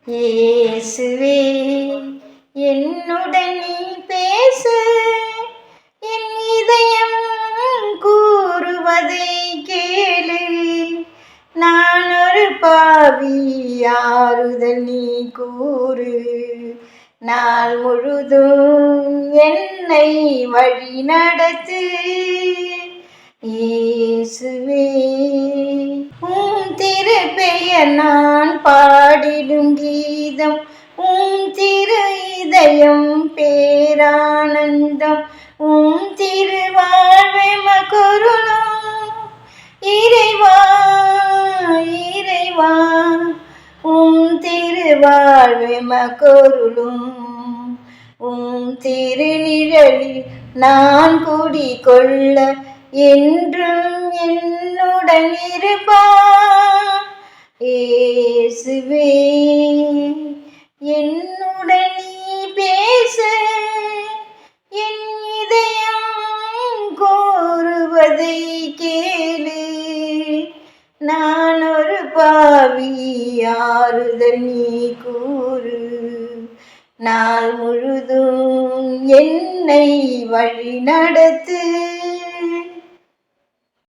இயேசுவே என்னுடன் நீ பேசு, என் இதயம் கூறுவதை கேளு. நான் ஒரு பாவி, ஆறுதல் நீ கூறு. நாள் முழுதும் என்னை வழி நடத்து. இயேசுவே உம் திருப்பெயர் நான் பாடிடும் கீதம், உம் திரு இதயம் பேரானந்தம். உம் திருவாழ்வெமக்குருளும் இறைவா இறைவா, உம் திருவாழ்வெமக்குருளும். உம் திருநிழலில் நான் குடிகொள்ள என்றும் என்னுடன் இருப்பார். இயேசுவே என்னுடன் நீ பேசு, என் இதயம் கோருவதை கேளு. நான் ஒரு பாவி, ஆறுதல் நீ கூறு. நாள் முழுதும் என்னை வழி நடத்து.